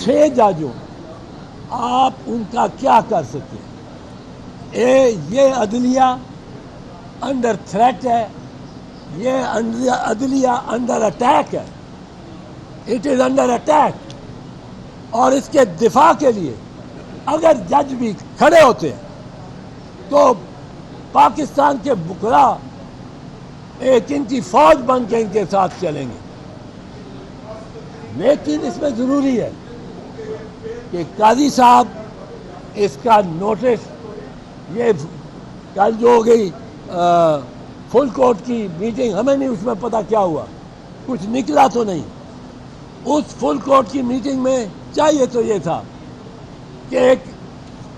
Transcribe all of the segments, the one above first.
6 ججوں آپ ان کا کیا کر سکتے ہیں؟ یہ عدلیہ انڈر تھریٹ ہے، یہ عدلیہ انڈر اٹیک ہے، اٹ از انڈر اٹیک. اور اس کے دفاع کے لیے اگر جج بھی کھڑے ہوتے ہیں تو پاکستان کے بکرا ایک ان کی فوج بن کے ان کے ساتھ چلیں گے. لیکن اس میں ضروری ہے کہ قاضی صاحب اس کا نوٹس، یہ کل جو ہو گئی فل کورٹ کی میٹنگ، ہمیں نہیں اس میں پتہ کیا ہوا، کچھ نکلا تو نہیں. اس فل کورٹ کی میٹنگ میں چاہیے تو یہ تھا کہ ایک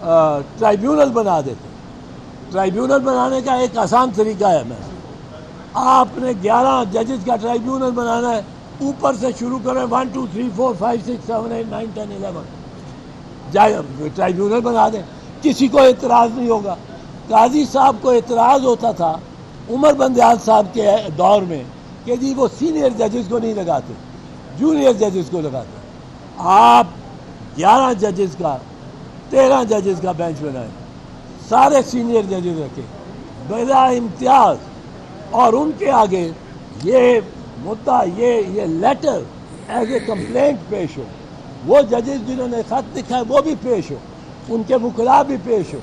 ٹرائیبیونل بنا دیتے. ٹرائیبیونل بنانے کا ایک آسان طریقہ ہے، میں آپ نے 11 ججز کا ٹرائیبیونل بنانا ہے، اوپر سے شروع کریں 1 2 3 4 5 6 7 8 9 10 11 ٹرائیبیونل بنا دیں، کسی کو اعتراض نہیں ہوگا. قاضی صاحب کو اعتراض ہوتا تھا عمر بندیال صاحب کے دور میں کہ جی وہ سینئر ججز کو نہیں لگاتے، جونیئر ججز کو لگاتے. آپ 11 ججز کا 13 ججز کا بینچ بنائیں، سارے سینئر ججز رکھے بلا امتیاز، اور ان کے آگے یہ مدعا، یہ لیٹر ایز اے کمپلینٹ پیش ہو. وہ ججز جنہوں نے خط لکھا ہے وہ بھی پیش ہو، ان کے وکلاء بھی پیش ہو،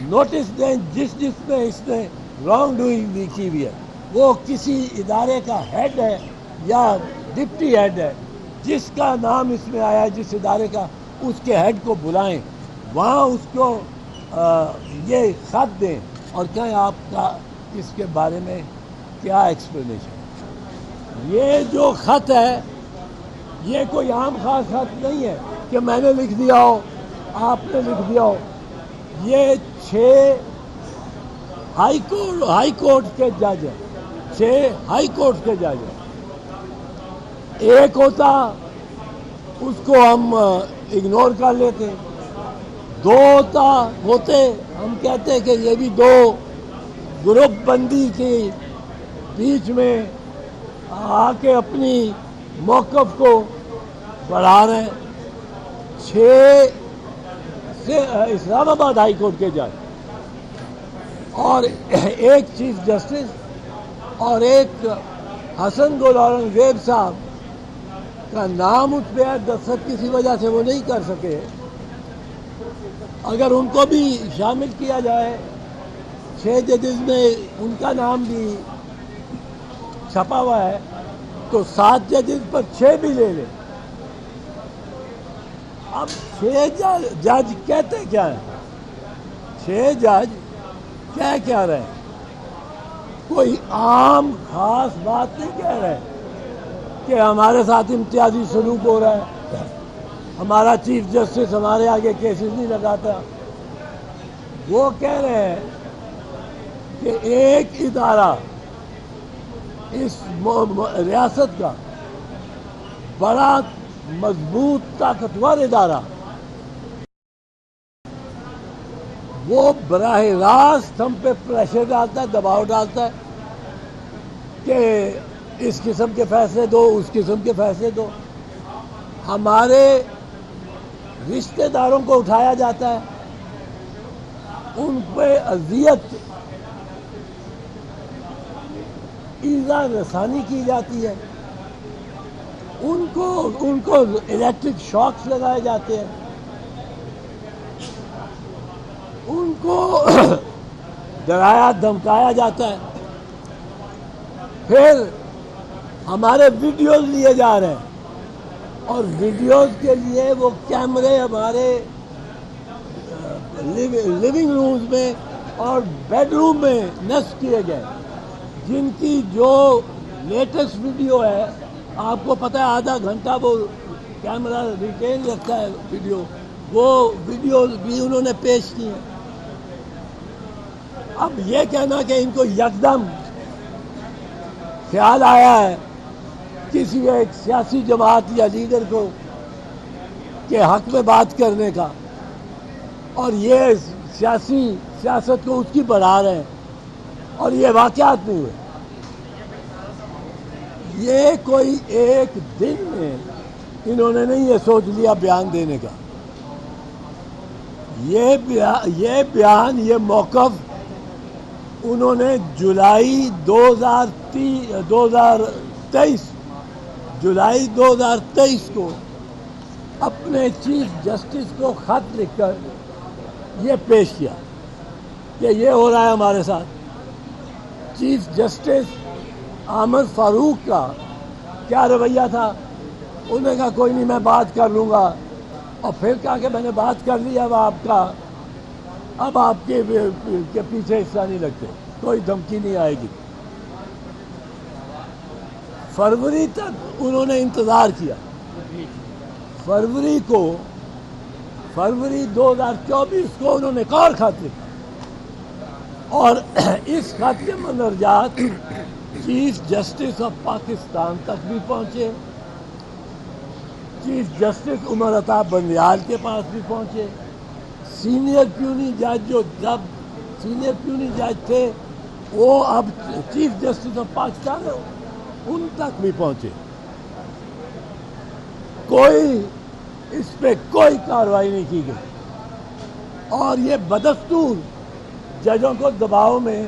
نوٹس دیں جس میں اس نے رانگ ڈوئنگ لکھی ہوئی ہے. وہ کسی ادارے کا ہیڈ ہے یا ڈپٹی ہیڈ ہے، جس کا نام اس میں آیا ہے جس ادارے کا، اس کے ہیڈ کو بلائیں، وہاں اس کو یہ خط دیں اور کہیں آپ کا اس کے بارے میں کیا ایکسپلینیشن. یہ جو خط ہے یہ کوئی عام خاص خط نہیں ہے کہ میں نے لکھ دیا ہو، آپ نے لکھ دیا ہو. یہ 6 ہائی کورٹ کے جج ہیں، 6 ہائی کورٹ کے جج ہیں. ایک ہوتا اس کو ہم اگنور کر لیتے، 2 ہوتے ہم کہتے کہ یہ بھی 2 گروپ بندی کے بیچ میں آ کے اپنی موقف کو بڑھا رہے ہیں. 6 سے اسلام آباد ہائی کورٹ کے جج اور ایک چیف جسٹس اور ایک حسن گل اورنگزیب صاحب کا نام اس پہ دستخط کسی وجہ سے وہ نہیں کر سکے. اگر ان کو بھی شامل کیا جائے 6 ججز میں ان کا نام بھی چھپا ہوا ہے تو 7 ججز پر 6 بھی لے لیں. اب 6 جج کہتے کیا ہیں؟ 6 جج کیا رہے ہیں؟ کوئی عام خاص بات نہیں کہہ رہے کہ ہمارے ساتھ امتیازی سلوک ہو رہا ہے، ہمارا چیف جسٹس ہمارے آگے کیسز نہیں لگاتا. وہ کہہ رہے ہیں کہ ایک ادارہ اس ریاست کا بڑا مضبوط طاقتور ادارہ وہ براہ راست ہم پہ پریشر ڈالتا ہے، دباؤ ڈالتا ہے کہ اس قسم کے فیصلے دو، اس قسم کے فیصلے دو. ہمارے رشتہ داروں کو اٹھایا جاتا ہے، ان پہ اذیت ایذا رسانی کی جاتی ہے، ان کو الیکٹرک شاکس لگائے جاتے ہیں، ان کو ڈرایا دھمکایا جاتا ہے. پھر ہمارے ویڈیوز لیے جا رہے ہیں اور ویڈیوز کے لیے وہ کیمرے ہمارے لیونگ رومز میں اور بیڈ روم میں نصب کیے گئے، جن کی جو لیٹسٹ ویڈیو ہے آپ کو پتہ ہے آدھا گھنٹہ وہ کیمرہ ریٹین رکھتا ہے ویڈیو، وہ ویڈیو بھی انہوں نے پیش کی ہیں. اب یہ کہنا کہ ان کو یکدم خیال آیا ہے کسی ایک سیاسی جماعت یا لیڈر کو کے حق میں بات کرنے کا اور یہ سیاست کو اس کی بڑھا رہے ہیں اور یہ واقعات نہیں ہوئے. یہ کوئی ایک دن میں انہوں نے نہیں یہ سوچ لیا بیان دینے کا. یہ بیان، یہ موقف انہوں نے جولائی 2023 کو اپنے چیف جسٹس کو خط لکھ کر یہ پیش کیا کہ یہ ہو رہا ہے ہمارے ساتھ. چیف جسٹس احمد فاروق کا کیا رویہ تھا؟ انہوں نے کہا کوئی نہیں، میں بات کر لوں گا. اور پھر کہا کہ میں نے بات کر لی، اب آپ کے پیچھے حصہ نہیں لگتے، کوئی دھمکی نہیں آئے گی. فروری تک انہوں نے انتظار کیا. فروری 2024 کو انہوں نے ایک اور خط لکھا، اور اس خط کے مندرجات چیف جسٹس آف پاکستان تک بھی پہنچے، چیف جسٹس عمر عطا بندیال کے پاس بھی پہنچے، سینئر پیونی جج تھے وہ اب چیف جسٹس آف پاکستان ہے، ان تک بھی پہنچے. اس پہ کوئی کارروائی نہیں کی گئی، اور یہ بدستور ججوں کو دباؤ میں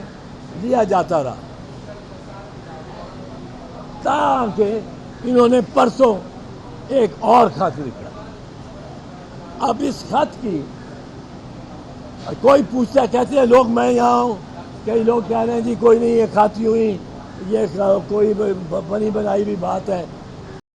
لیا جاتا رہا، تاکہ انہوں نے پرسوں ایک اور خط لکھا. اب اس خط کی کوئی پوچھتا، کہتے ہیں لوگ میں یہاں ہوں، کئی لوگ کہہ رہے ہیں جی کوئی نہیں، یہ خط یوں ہی، یہ کوئی بنی بنائی بھی بات ہے.